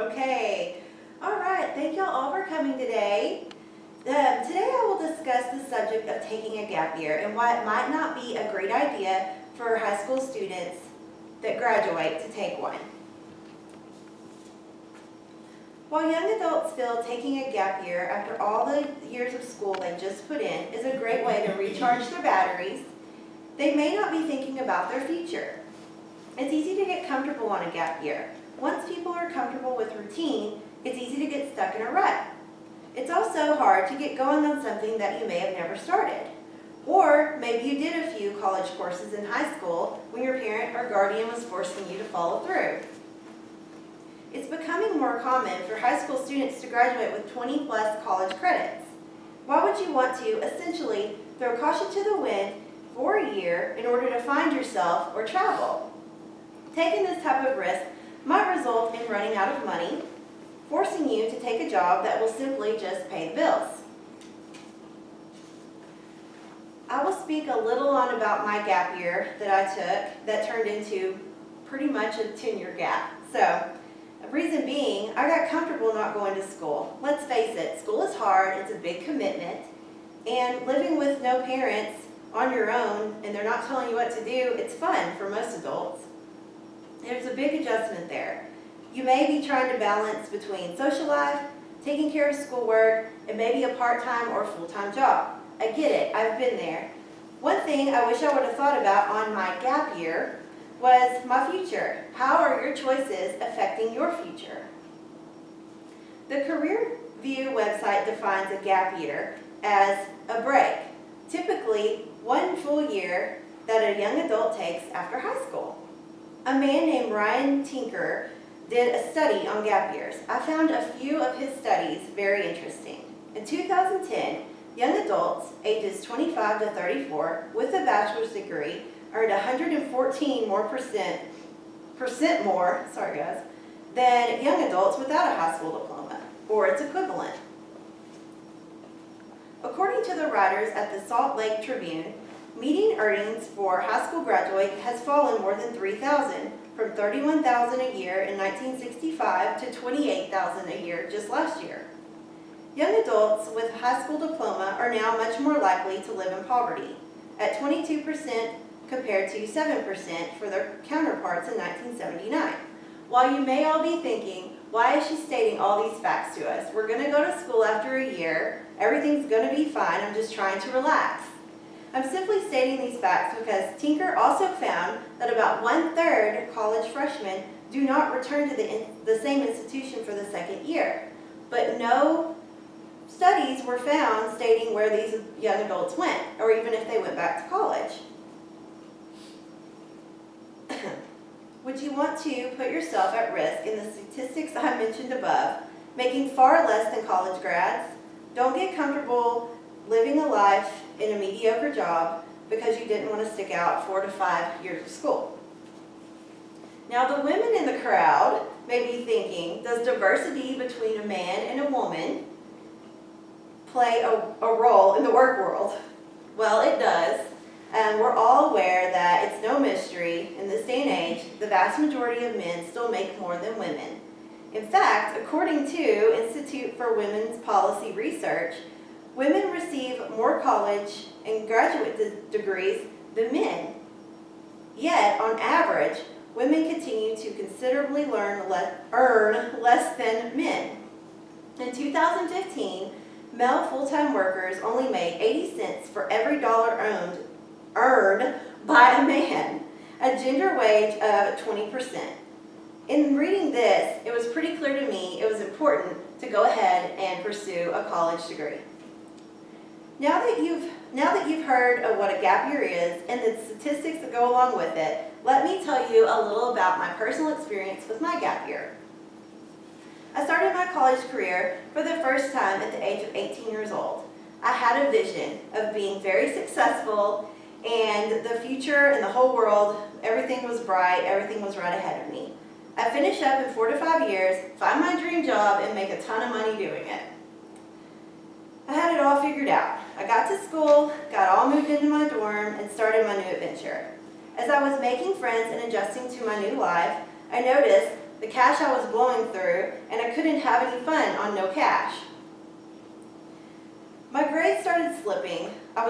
Okay. All right. Thank y'all all for coming today. Today I will discuss the subject of taking a gap year and why it might not be a great idea for high school students that graduate to take one. While young adults feel taking a gap year after all the years of school they just put in is a great way to recharge their batteries, they may not be thinking about their future. It's easy to get comfortable on a gap year. Once people are comfortable with routine, it's easy to get stuck in a rut. It's also hard to get going on something that you may have never started. Or maybe you did a few college courses in high school when your parent or guardian was forcing you to follow through. It's becoming more common for high school students to graduate with 20 plus college credits. Why would you want to essentially throw caution to the wind for a year in order to find yourself or travel? Taking this type of risk might result in running out of money, forcing you to take a job that will simply just pay the bills. I will speak a little on about my gap year that I took that turned into pretty much a 10-year gap. So, the reason being, I got comfortable not going to school. Let's face it, school is hard, it's a big commitment, and living with no parents on your own and they're not telling you what to do, it's fun for most adults. There's a big adjustment there. You may be trying to balance between social life, taking care of schoolwork, and maybe a part-time or full-time job. I get it, I've been there. One thing I wish I would have thought about on my gap year was my future. How are your choices affecting your future? The Career View website defines a gap year as a break, typically one full year that a young adult takes after high school. A man named Ryan Tinker did a study on gap years. I found a few of his studies very interesting. In 2010, young adults ages 25 to 34 with a bachelor's degree earned 114% more than young adults without a high school diploma or its equivalent. According to the writers at the Salt Lake Tribune, median earnings for high school graduate has fallen more than $3,000, from $31,000 a year in 1965 to $28,000 a year just last year. Young adults with a high school diploma are now much more likely to live in poverty, at 22% compared to 7% for their counterparts in 1979. While you may all be thinking, why is she stating all these facts to us? We're going to go to school after a year, everything's going to be fine, I'm just trying to relax. I'm simply stating these facts because Tinker also found that about 1/3 of college freshmen do not return to the same institution for the second year. But no studies were found stating where these young adults went, or even if they went back to college. Would you want to put yourself at risk in the statistics I mentioned above, making far less than college grads? Don't get comfortable living a life in a mediocre job because you didn't want to stick out 4 to 5 years of school. Now, the women in the crowd may be thinking, does diversity between a man and a woman play a role in the work world? Well, it does, and we're all aware that it's no mystery in this day and age, the vast majority of men still make more than women. In fact, according to Institute for Women's Policy Research, women receive more college and graduate degrees than men. Yet, on average, women continue to considerably earn less than men. In 2015, male full-time workers only made 80 cents for every dollar earned by a man, a gender wage of 20%. In reading this, it was pretty clear to me it was important to go ahead and pursue a college degree. Now that you've heard of what a gap year is and the statistics that go along with it, let me tell you a little about my personal experience with my gap year. I started my college career for the first time at the age of 18 years old. I had a vision of being very successful and the future and the whole world, everything was bright, everything was right ahead of me. I finished up in 4 to 5 years, find my dream job, and make a ton of money doing it. I had it all figured out. I got to school, got all moved into my dorm, and started my new adventure. As I was making friends and adjusting to my new life, I noticed the cash I was blowing through, and I couldn't have any fun on no cash. My grades started slipping. I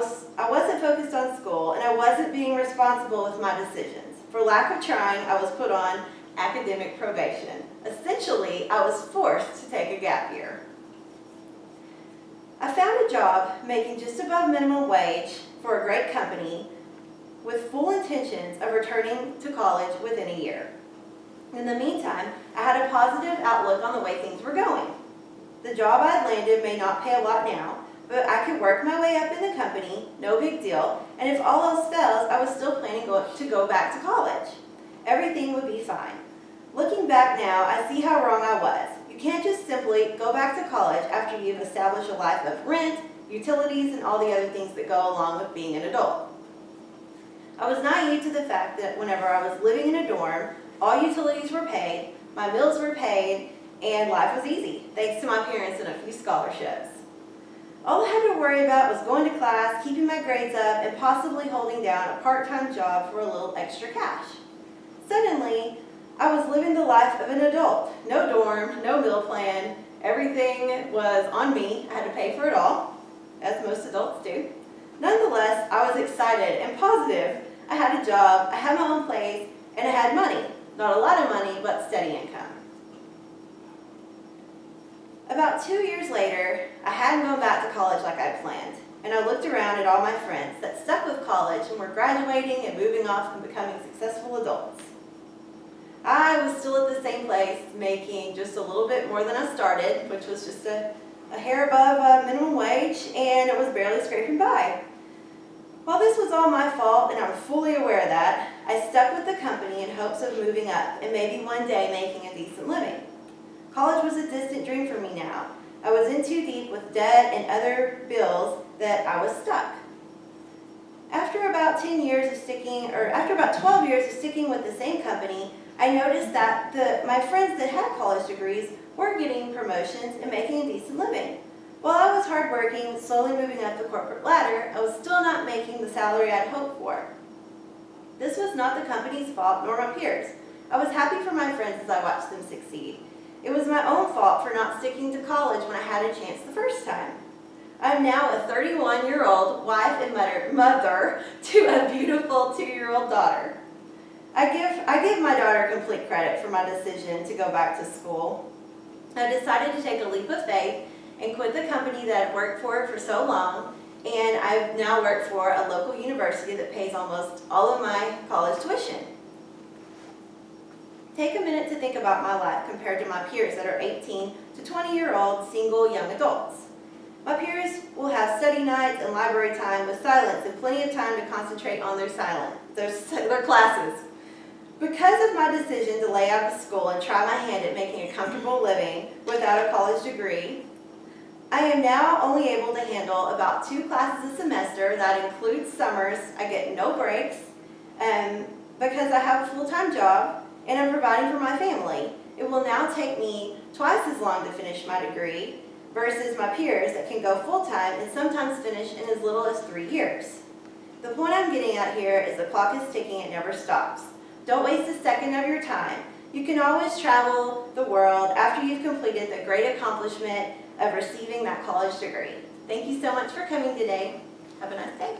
wasn't focused on school, and I wasn't being responsible with my decisions. For lack of trying, I was put on academic probation. Essentially, I was forced to take a gap year. I found a job making just above minimum wage for a great company with full intentions of returning to college within a year. In the meantime, I had a positive outlook on the way things were going. The job I'd landed may not pay a lot now, but I could work my way up in the company, no big deal, and if all else fails, I was still planning to go back to college. Everything would be fine. Looking back now, I see how wrong I was. You can't just simply go back to college after you've established a life of rent, utilities, and all the other things that go along with being an adult. I was naive to the fact that whenever I was living in a dorm, all utilities were paid, my meals were paid, and life was easy, thanks to my parents and a few scholarships. All I had to worry about was going to class, keeping my grades up, and possibly holding down a part-time job for a little extra cash. Suddenly, I was living the life of an adult. No dorm, no meal plan, everything was on me. I had to pay for it all, as most adults do. Nonetheless, I was excited and positive. I had a job, I had my own place, and I had money. Not a lot of money, but steady income. About 2 years later, I hadn't gone back to college like I planned, and I looked around at all my friends that stuck with college and were graduating and moving off and becoming successful adults. I was still at the same place, making just a little bit more than I started, which was just a hair above minimum wage, and it was barely scraping by. While this was all my fault, and I'm fully aware of that, I stuck with the company in hopes of moving up and maybe one day making a decent living. College was a distant dream for me now. I was in too deep with debt and other bills that I was stuck. After about 12 years of sticking with the same company, I noticed that my friends that had college degrees were getting promotions and making a decent living. While I was hardworking, slowly moving up the corporate ladder, I was still not making the salary I'd hoped for. This was not the company's fault nor my peers. I was happy for my friends as I watched them succeed. It was my own fault for not sticking to college when I had a chance the first time. I'm now a 31-year-old wife and mother to a beautiful 2-year-old daughter. I give my daughter complete credit for my decision to go back to school. I decided to take a leap of faith and quit the company that I'd worked for so long, and I've now worked for a local university that pays almost all of my college tuition. Take a minute to think about my life compared to my peers that are 18 to 20-year-old single young adults. My peers will have study nights and library time with silence and plenty of time to concentrate on their classes. Because of my decision to lay out of school and try my hand at making a comfortable living without a college degree, I am now only able to handle about 2 classes a semester. That includes summers. I get no breaks because I have a full-time job and I'm providing for my family. It will now take me twice as long to finish my degree versus my peers that can go full-time and sometimes finish in as little as 3 years. The point I'm getting at here is the clock is ticking, it never stops. Don't waste a second of your time. You can always travel the world after you've completed the great accomplishment of receiving that college degree. Thank you so much for coming today. Have a nice day.